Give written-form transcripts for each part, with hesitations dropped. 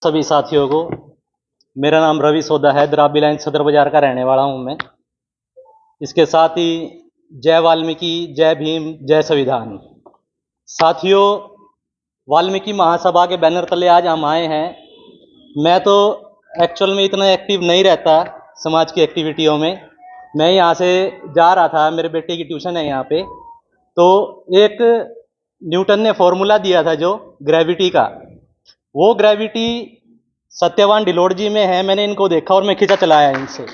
सभी साथियों को मेरा नाम रवि सोदा है। द्राबी लाइन सदर बाजार का रहने वाला हूं मैं। इसके साथ ही जय वाल्मीकि, जय भीम, जय संविधान। साथियों, वाल्मीकि महासभा के बैनर तले आज हम आए हैं। मैं तो एक्चुअल में इतना एक्टिव नहीं रहता समाज की एक्टिविटियों में। मैं यहाँ से जा रहा था, मेरे बेटे की ट्यूशन है यहाँ पे, तो एक न्यूटन ने फॉर्मूला दिया था जो ग्रेविटी का, वो ग्रेविटी सत्यवान डिलोड जी में है। मैंने इनको देखा और मैं खींचा चलाया इनसे।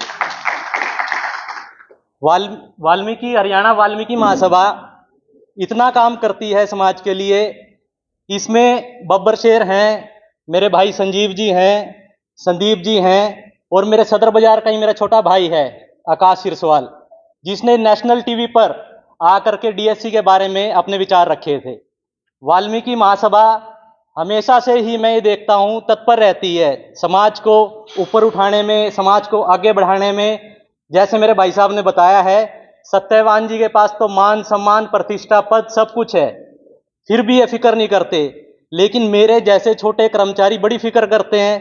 वाल्मीकि हरियाणा वाल्मीकि महासभा इतना काम करती है समाज के लिए। इसमें बब्बर शेर हैं, मेरे भाई संजीव जी हैं, संदीप जी हैं, और मेरे सदर बाजार का ही मेरा छोटा भाई है आकाश सिरसवाल, जिसने नेशनल टीवी पर आकर के डीएससी के बारे में अपने विचार रखे थे। वाल्मीकि महासभा हमेशा से ही मैं ये देखता हूँ तत्पर रहती है समाज को ऊपर उठाने में, समाज को आगे बढ़ाने में। जैसे मेरे भाई साहब ने बताया है, सत्यवान जी के पास तो मान सम्मान प्रतिष्ठा पद सब कुछ है, फिर भी ये फिक्र नहीं करते। लेकिन मेरे जैसे छोटे कर्मचारी बड़ी फिक्र करते हैं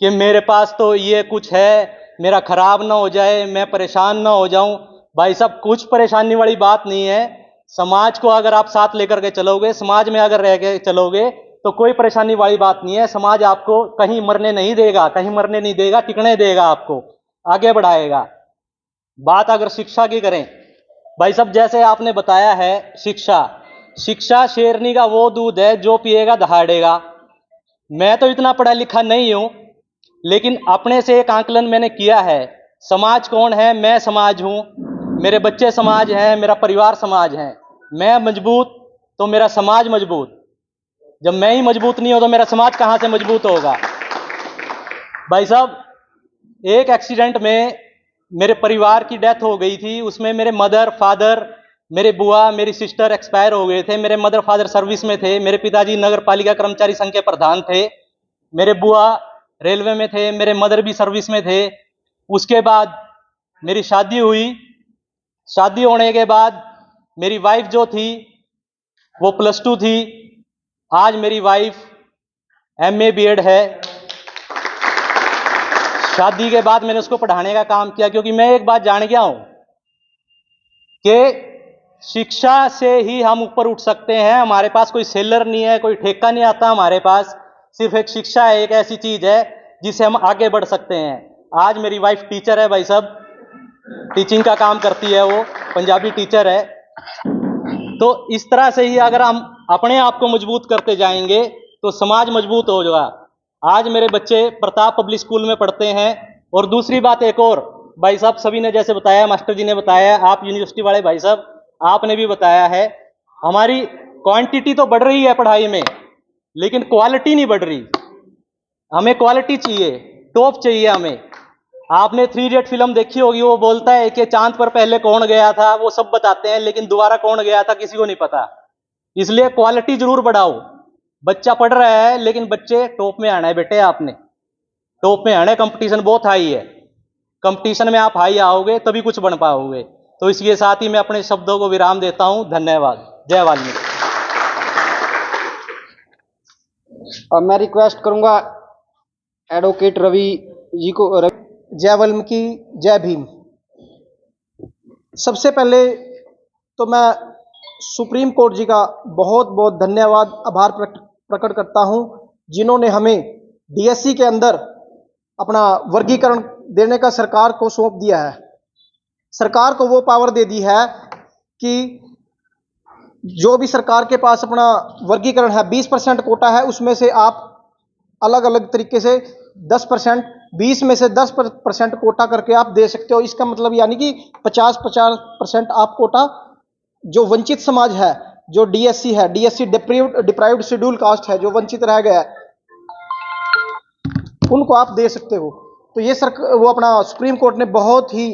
कि मेरे पास तो ये कुछ है, मेरा खराब ना हो जाए, मैं परेशान ना हो जाऊं। भाई साहब, कुछ परेशानी वाली बात नहीं है। समाज को अगर आप साथ लेकर के चलोगे, समाज में अगर रह के चलोगे, तो कोई परेशानी वाली बात नहीं है। समाज आपको कहीं मरने नहीं देगा, कहीं मरने नहीं देगा, टिकने देगा, आपको आगे बढ़ाएगा। बात अगर शिक्षा की करें, भाई साहब जैसे आपने बताया है, शिक्षा शेरनी का वो दूध है जो पिएगा दहाड़ेगा। मैं तो इतना पढ़ा लिखा नहीं हूं, लेकिन अपने से एक आंकलन मैंने किया है। समाज कौन है? मैं समाज हूं, मेरे बच्चे समाज हैं, मेरा परिवार समाज है। मैं मजबूत तो मेरा समाज मजबूत। जब मैं ही मजबूत नहीं हो तो मेरा समाज कहां से मजबूत होगा? भाई साहब, एक एक्सीडेंट में मेरे परिवार की डेथ हो गई थी। उसमें मेरे मदर फादर, मेरे बुआ, मेरी सिस्टर एक्सपायर हो गए थे। मेरे मदर फादर सर्विस में थे, मेरे पिताजी नगर पालिका कर्मचारी संघ के प्रधान थे, मेरे बुआ रेलवे में थे, मेरे मदर भी सर्विस में थे। उसके बाद मेरी शादी हुई। शादी होने के बाद मेरी वाइफ जो थी वो +2 थी। आज मेरी वाइफ MA BEd है। शादी के बाद मैंने उसको पढ़ाने का काम किया, क्योंकि मैं एक बात जान गया हूं कि शिक्षा से ही हम ऊपर उठ सकते हैं। हमारे पास कोई सेलर नहीं है, कोई ठेका नहीं आता हमारे पास। सिर्फ एक शिक्षा है, एक ऐसी चीज है जिससे हम आगे बढ़ सकते हैं। आज मेरी वाइफ टीचर है भाई साहब, टीचिंग का काम करती है, वो पंजाबी टीचर है। तो इस तरह से ही अगर हम अपने आप को मजबूत करते जाएंगे तो समाज मजबूत हो जाएगा। आज मेरे बच्चे प्रताप पब्लिक स्कूल में पढ़ते हैं। और दूसरी बात एक और, भाई साहब सभी ने जैसे बताया, मास्टर जी ने बताया, आप यूनिवर्सिटी वाले भाई साहब आपने भी बताया है, हमारी क्वांटिटी तो बढ़ रही है पढ़ाई में, लेकिन क्वालिटी नहीं बढ़ रही। हमें क्वालिटी चाहिए, टॉप चाहिए हमें। आपने 3 इडियट फिल्म देखी होगी, वो बोलता है कि चांद पर पहले कौन गया था, वो सब बताते हैं, लेकिन दोबारा कौन गया था किसी को नहीं पता। इसलिए क्वालिटी जरूर बढ़ाओ। बच्चा पढ़ रहा है, लेकिन बच्चे टॉप में आना है बेटे, आपने टॉप में आना है। कंपटीशन बहुत हाई है, कंपटीशन में आप हाई आओगे तभी कुछ बन पाओगे। तो इसके साथ ही मैं अपने शब्दों को विराम देता हूं। धन्यवाद। जय वाल्मीकि। अब मैं रिक्वेस्ट करूंगा एडवोकेट रवि जी को। जय वाल्मीकि, जय भीम। सबसे पहले तो मैं सुप्रीम कोर्ट जी का बहुत बहुत धन्यवाद, आभार प्रकट करता हूं, जिन्होंने हमें डीएससी के अंदर अपना वर्गीकरण देने का सरकार को सौंप दिया है। सरकार को वो पावर दे दी है कि जो भी सरकार के पास अपना वर्गीकरण है, 20% कोटा है, उसमें से आप अलग अलग तरीके से 10%, 20 में से 10% कोटा करके आप दे सकते हो। इसका मतलब यानी कि 50% आप कोटा जो वंचित समाज है, जो डीएससी है, डीएससी डिप्राइव्ड शेड्यूल कास्ट है, जो वंचित रह गया है, उनको आप दे सकते हो। तो ये वो अपना सुप्रीम कोर्ट ने बहुत ही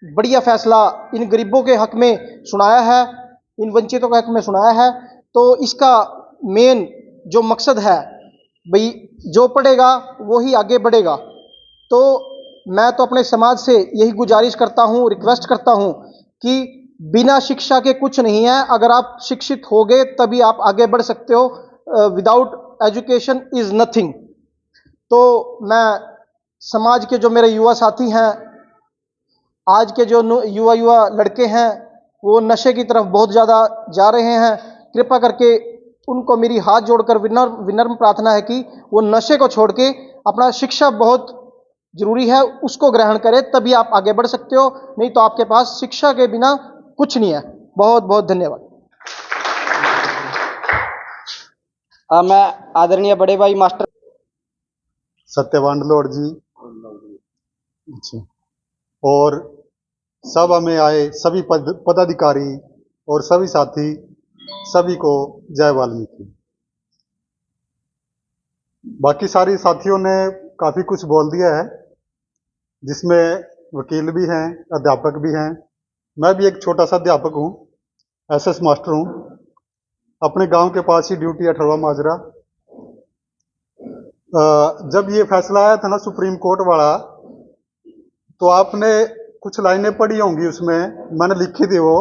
बढ़िया फैसला इन गरीबों के हक में सुनाया है, इन वंचितों के हक में सुनाया है। तो इसका मेन जो मकसद है, भाई जो पढ़ेगा वो ही आगे बढ़ेगा। तो मैं तो अपने समाज से यही गुजारिश करता हूँ, रिक्वेस्ट करता हूँ कि बिना शिक्षा के कुछ नहीं है। अगर आप शिक्षित होगे तभी आप आगे बढ़ सकते हो। Without education is nothing. तो मैं समाज के जो मेरे युवा साथी हैं, आज के जो युवा लड़के हैं, वो नशे की तरफ बहुत ज़्यादा जा रहे हैं। कृपा करके उनको मेरी हाथ जोड़कर विनम्र प्रार्थना है कि वो नशे को छोड़ के अपना शिक्षा बहुत जरूरी है उसको ग्रहण करें, तभी आप आगे बढ़ सकते हो, नहीं तो आपके पास शिक्षा के बिना कुछ नहीं है। बहुत बहुत धन्यवाद। मैं आदरणीय बड़े भाई मास्टर सत्यवान लौड़ जी, अच्छा, और सब हमें आए सभी पदाधिकारी और सभी साथी, सभी को जय वाल्मीकि। बाकी सारी साथियों ने काफ़ी कुछ बोल दिया है, जिसमें वकील भी हैं, अध्यापक भी हैं। मैं भी एक छोटा सा अध्यापक हूँ, एसएस मास्टर हूँ, अपने गांव के पास ही ड्यूटी है, ठरवा माजरा। जब ये फैसला आया था ना सुप्रीम कोर्ट वाला, तो आपने कुछ लाइनें पढ़ी होंगी, उसमें मैंने लिखी थी वो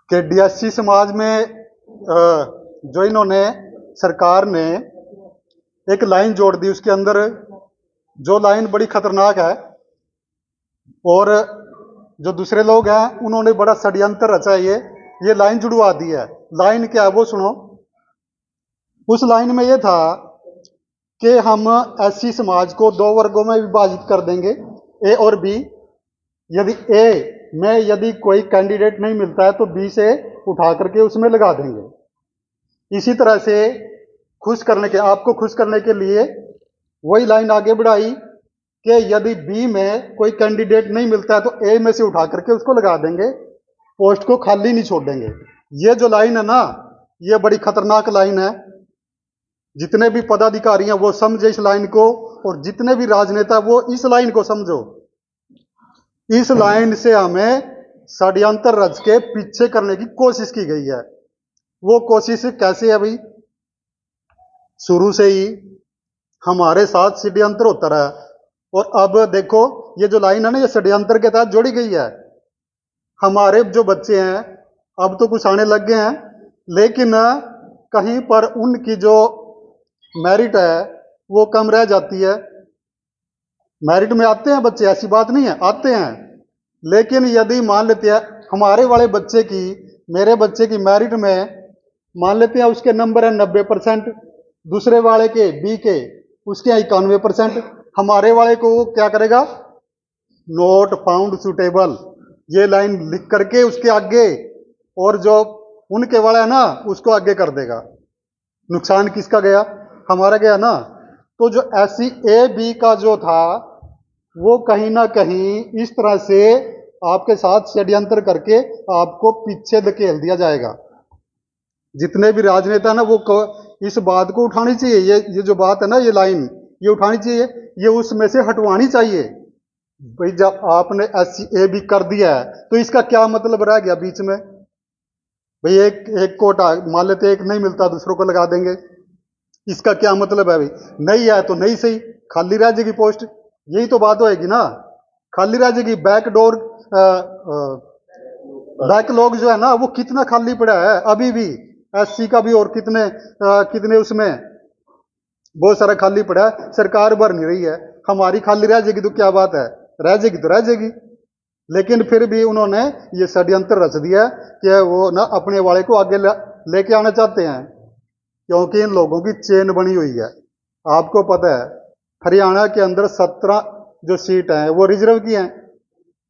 कि डीएससी समाज में जो इन्होंने सरकार ने एक लाइन जोड़ दी, उसके अंदर जो लाइन बड़ी खतरनाक है, और जो दूसरे लोग हैं उन्होंने बड़ा षड्यंत्र रचा ये लाइन जुड़वा दी है। लाइन क्या है वो सुनो। उस लाइन में ये था कि हम एससी समाज को 2 वर्गों में विभाजित कर देंगे, ए और बी। यदि ए में यदि कोई कैंडिडेट नहीं मिलता है तो बी से उठा करके उसमें लगा देंगे। इसी तरह से आपको खुश करने के लिए वही लाइन आगे बढ़ाई कि यदि बी में कोई कैंडिडेट नहीं मिलता है तो ए में से उठा करके उसको लगा देंगे, पोस्ट को खाली नहीं छोड़ देंगे। ये जो लाइन है ना, ये बड़ी खतरनाक लाइन है। जितने भी पदाधिकारी हैं वो समझे इस लाइन को, और जितने भी राजनेता वो इस लाइन को समझो। इस लाइन से हमें षड्यंत्र रच के पीछे करने की कोशिश की गई है। वो कोशिश कैसे है भाई? शुरू से ही हमारे साथ षड्यंत्र होता रहा, और अब देखो ये जो लाइन है ना, ये षड्यंत्र के तहत जोड़ी गई है। हमारे जो बच्चे हैं अब तो कुछ आने लग गए हैं, लेकिन कहीं पर उनकी जो मेरिट है वो कम रह जाती है। मेरिट में आते हैं बच्चे, ऐसी बात नहीं है, आते हैं, लेकिन यदि मान लेते हैं हमारे वाले बच्चे की, मेरे बच्चे की मेरिट में मान लेते हैं उसके नंबर है 90%, दूसरे वाले के बी के उसके 91%, हमारे वाले को क्या करेगा? नोट फाउंड सुटेबल, ये लाइन लिख करके उसके आगे, और जो उनके वाला है ना उसको आगे कर देगा। नुकसान किसका गया? हमारा गया ना। तो जो एससी ए बी का जो था वो कहीं ना कहीं इस तरह से आपके साथ षड्यंत्र करके आपको पीछे धकेल दिया जाएगा। जितने भी राजनेता ना वो इस बात को उठानी चाहिए, ये जो बात है ना, ये लाइन ये उठानी चाहिए, ये उसमें से हटवानी चाहिए। भाई जब आपने एससी ए बी कर दिया है तो इसका क्या मतलब रह गया बीच में? भाई एक कोटा मान लेते, एक नहीं मिलता दूसरों को लगा देंगे, इसका क्या मतलब है? भाई नहीं है तो नहीं सही, खाली रह जाएगी पोस्ट, यही तो बात होएगी ना, खाली रह जाएगी। बैकलॉग जो है ना वो कितना खाली पड़ा है अभी भी, एससी का भी, और कितने उसमें बहुत सारा खाली पड़ा है, सरकार भर नहीं रही है। हमारी खाली रह जाएगी तो क्या बात है, रह जाएगी तो रह जाएगी। लेकिन फिर भी उन्होंने ये षड्यंत्र रच दिया कि वो ना अपने वाले को आगे लेके आना चाहते हैं, क्योंकि इन लोगों की चेन बनी हुई है। आपको पता है हरियाणा के अंदर 17 जो सीट हैं वो रिजर्व की हैं।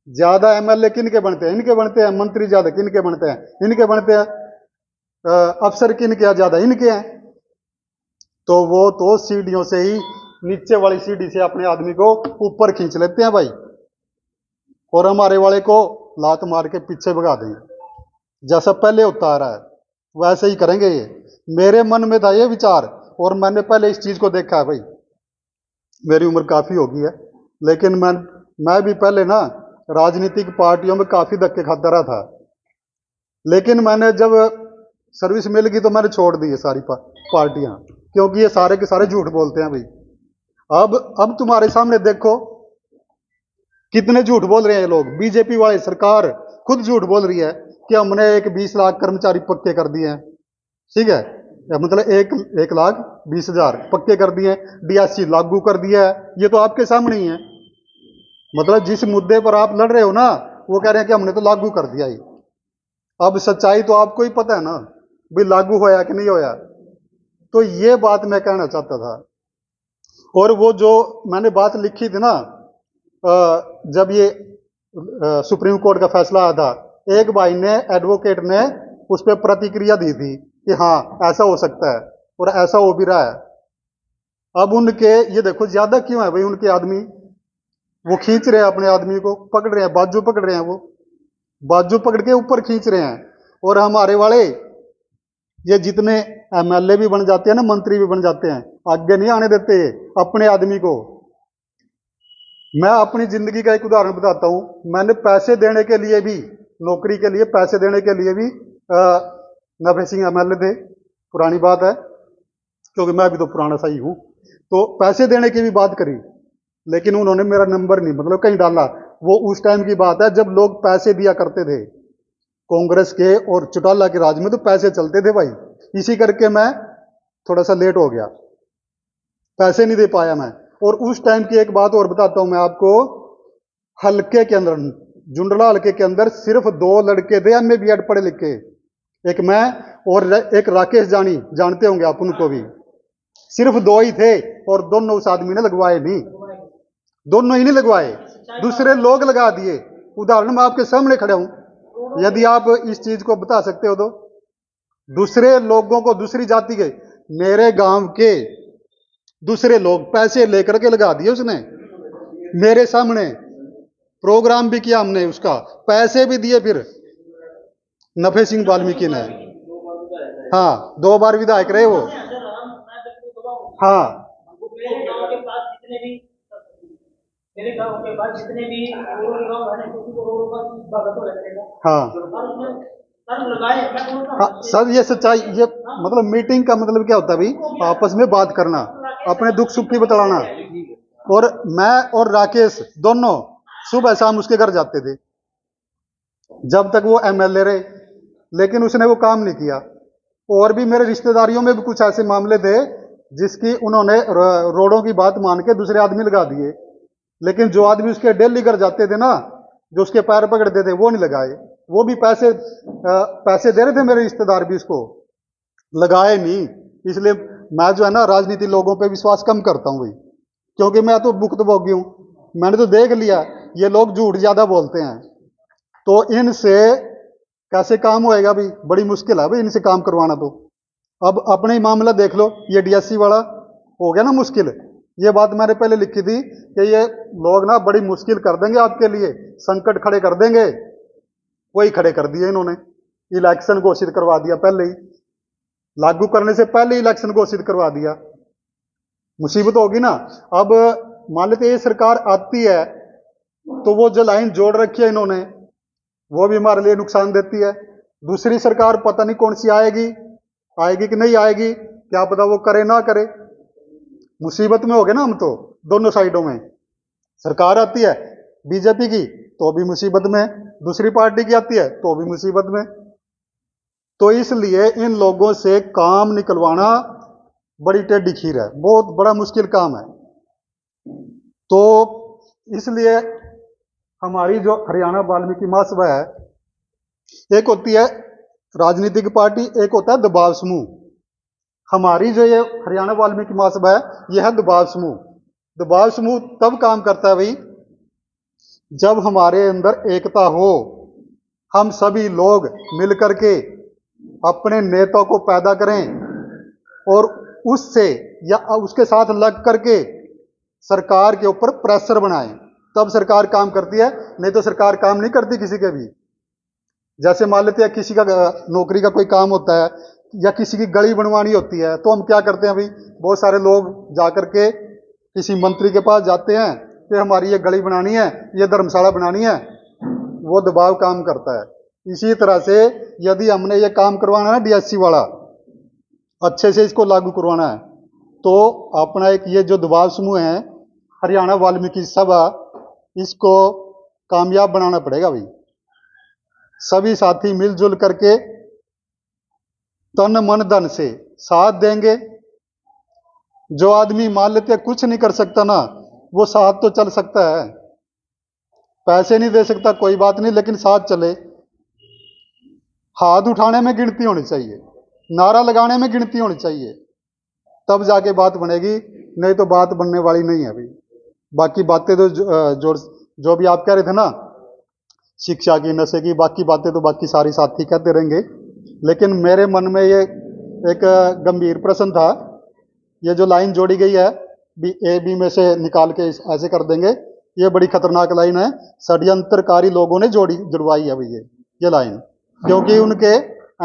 ज्यादा एमएलए किन के बनते हैं? इनके बनते हैं। मंत्री ज्यादा किन के बनते हैं? इनके बनते हैं। अफसर किन के ज्यादा? इनके हैं। तो वो तो सीढ़ियों से ही, नीचे वाली सीढ़ी से अपने आदमी को ऊपर खींच लेते हैं भाई, और हमारे वाले को लात मार के पीछे भगा देंगे। जैसा पहले होता आ रहा है वैसे ही करेंगे ये। मेरे मन में था ये विचार, और मैंने पहले इस चीज को देखा है भाई। मेरी उम्र काफी हो गई है, लेकिन मैं भी पहले ना राजनीतिक पार्टियों में काफी धक्के खाता रहा था, लेकिन मैंने जब सर्विस मिल गई तो मैंने छोड़ दी ये सारी पार्टियां, क्योंकि ये सारे के सारे झूठ बोलते हैं भाई। अब तुम्हारे सामने देखो कितने झूठ बोल रहे हैं लोग। बीजेपी वाले, सरकार खुद झूठ बोल रही है कि हमने एक 20 लाख कर्मचारी पक्के कर दिए हैं, ठीक है, मतलब 1,20,000 पक्के कर दिए, डीएससी लागू कर दिया है। ये तो आपके सामने ही है। मतलब जिस मुद्दे पर आप लड़ रहे हो ना, वो कह रहे हैं कि हमने तो लागू कर दिया ही। अब सच्चाई तो आपको ही पता है ना, भाई लागू होया कि नहीं होया। तो ये बात मैं कहना चाहता था। और वो जो मैंने बात लिखी थी ना, जब ये सुप्रीम कोर्ट का फैसला आया था, एक भाई ने, एडवोकेट ने उस पर प्रतिक्रिया दी थी कि हाँ ऐसा हो सकता है, और ऐसा हो भी रहा है। अब उनके ये देखो ज्यादा क्यों है भाई, उनके आदमी वो खींच रहे हैं, अपने आदमी को पकड़ रहे हैं, बाजू पकड़ रहे हैं, वो बाजू पकड़ के ऊपर खींच रहे हैं। और हमारे वाले ये जितने एमएलए भी बन जाते हैं ना, मंत्री भी बन जाते हैं, आगे नहीं आने देते अपने आदमी को। मैं अपनी जिंदगी का एक उदाहरण बताता हूं। मैंने पैसे देने के लिए भी, नौकरी के लिए पैसे देने के लिए भी, नभे सिंह एमएलए थे, पुरानी बात है क्योंकि मैं भी तो पुराना सा ही हूं, तो पैसे देने की भी बात करी, लेकिन उन्होंने मेरा नंबर नहीं मतलब कहीं डाला। वो उस टाइम की बात है जब लोग पैसे दिया करते थे। कांग्रेस के और चौटाला के राज में तो पैसे चलते थे भाई। इसी करके मैं थोड़ा सा लेट हो गया, पैसे नहीं दे पाया मैं। और उस टाइम की एक बात और बताता हूं मैं आपको। हल्के के अंदर, जुंडला हल्के के अंदर सिर्फ 2 लड़के थे एमए बीएड पढ़े लिखे, एक मैं और एक राकेश जानी, जानते होंगे आप उनको भी। सिर्फ 2 ही थे, और दोनों उस आदमी ने लगवाए नहीं, दोनों ही नहीं लगवाए, दूसरे लोग लगा दिए। उदाहरण मैं आपके सामने खड़े हूं, यदि आप इस चीज को बता सकते हो तो। दूसरे लोगों को, दूसरी जाति के, मेरे गांव के दूसरे लोग पैसे लेकर के लगा दिए उसने, मेरे सामने। प्रोग्राम भी किया हमने उसका, पैसे भी दिए। फिर नफे सिंह वाल्मीकि ने, हाँ 2 बार विधायक रहे वो। हाँ मेरे गांव के बाद जितने भी गांव है हाँ हाँ सर, ये सच्चाई, ये मतलब मीटिंग का मतलब क्या होता है भाई, आपस में बात करना, अपने दुख सुख की बतलाना। और मैं और राकेश दोनों सुबह शाम उसके घर जाते थे जब तक वो एमएलए रहे, लेकिन उसने वो काम नहीं किया। और भी मेरे रिश्तेदारियों में भी कुछ ऐसे मामले थे जिसकी उन्होंने रोडों की बात मान के दूसरे आदमी लगा दिए, लेकिन जो आदमी उसके डेली घर जाते थे ना, जो उसके पैर पकड़ते थे, वो नहीं लगाए। वो भी पैसे दे रहे थे मेरे रिश्तेदार भी, उसको लगाए नहीं। इसलिए मैं जो है ना, राजनीति लोगों पे विश्वास कम करता हूं भाई, क्योंकि मैं तो भुक्तभोगी हूं। मैंने तो देख लिया ये लोग झूठ ज्यादा बोलते हैं, तो इनसे कैसे काम होएगा भाई, बड़ी मुश्किल है भाई इनसे काम करवाना। तो अब अपने ही मामला देख लो, ये डीएससी वाला हो गया ना मुश्किल। ये बात मैंने पहले लिखी थी कि ये लोग ना बड़ी मुश्किल कर देंगे आपके लिए, संकट खड़े कर देंगे। वही खड़े कर दिए इन्होंने, इलेक्शन घोषित करवा दिया पहले ही, लागू करने से पहले ही इलेक्शन घोषित करवा दिया। मुसीबत होगी ना। अब मान लेते ये सरकार आती है तो वो जो लाइन जोड़ रखी है इन्होंने, वो भी हमारे लिए नुकसान देती है। दूसरी सरकार पता नहीं कौन सी आएगी कि नहीं आएगी, क्या पता वो करे ना करे। मुसीबत में हो गए ना हम तो, दोनों साइडों में। सरकार आती है बीजेपी की तो भी मुसीबत में, दूसरी पार्टी की आती है तो भी मुसीबत में। तो इसलिए इन लोगों से काम निकलवाना बड़ी टेढ़ी खीर है, बहुत बड़ा मुश्किल काम है। तो इसलिए हमारी जो हरियाणा वाल्मीकि महासभा है, एक होती है राजनीतिक पार्टी, एक होता है दबाव समूह। हमारी जो ये हरियाणा वाल्मीकि महासभा है, यह है दबाव समूह। दबाव समूह तब काम करता है भाई जब हमारे अंदर एकता हो, हम सभी लोग मिलकर के अपने नेता को पैदा करें और उससे या उसके साथ लग करके सरकार के ऊपर प्रेशर बनाएं, तब सरकार काम करती है। नहीं तो सरकार काम नहीं करती किसी के भी। जैसे मान लेते हैं किसी का नौकरी का कोई काम होता है या किसी की गली बनवानी होती है, तो हम क्या करते हैं भाई, बहुत सारे लोग जाकर के किसी मंत्री के पास जाते हैं कि हमारी ये गली बनानी है, ये धर्मशाला बनानी है। वो दबाव काम करता है। इसी तरह से यदि हमने ये काम करवाना है डीएससी वाला, अच्छे से इसको लागू करवाना है, तो अपना एक ये जो दबाव समूह है हरियाणा वाल्मीकि सभा, इसको कामयाब बनाना पड़ेगा भाई। सभी साथी मिलजुल करके तन मन धन से साथ देंगे। जो आदमी मान लेते कुछ नहीं कर सकता ना, वो साथ तो चल सकता है, पैसे नहीं दे सकता कोई बात नहीं, लेकिन साथ चले। हाथ उठाने में गिनती होनी चाहिए, नारा लगाने में गिनती होनी चाहिए, तब जाके बात बनेगी, नहीं तो बात बनने वाली नहीं है अभी। बाकी बातें तो जो भी आप कह रहे थे ना, शिक्षा की, नशे की, बाकी बातें तो बाकी सारी साथी कहते रहेंगे, लेकिन मेरे मन में ये एक गंभीर प्रश्न था। ये जो लाइन जोड़ी गई है बी ए बी में से निकाल के ऐसे कर देंगे, ये बड़ी खतरनाक लाइन है। षड्यंत्रकारी लोगों ने जुड़वाई है भैया ये लाइन, क्योंकि उनके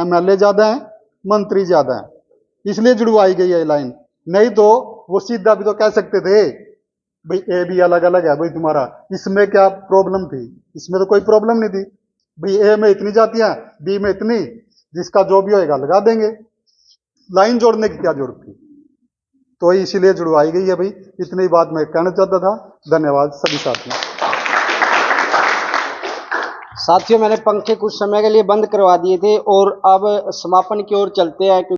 एमएलए ज्यादा हैं, मंत्री ज्यादा हैं, इसलिए जुड़वाई गई है ये लाइन। नहीं तो वो सीधा भी तो कह सकते थे भाई ए बी अलग अलग है भाई तुम्हारा, इसमें क्या प्रॉब्लम थी? इसमें तो कोई प्रॉब्लम नहीं थी भाई, ए में इतनी जातियां, बी में इतनी, जिसका जो भी होएगा लगा देंगे। लाइन जोड़ने की क्या जरूरत थी? तो इसीलिए जुड़वाई गई है भाई। इतनी ही बात मैं कहना चाहता था। धन्यवाद सभी साथियों। साथियों, मैंने पंखे कुछ समय के लिए बंद करवा दिए थे और अब समापन की ओर चलते हैं।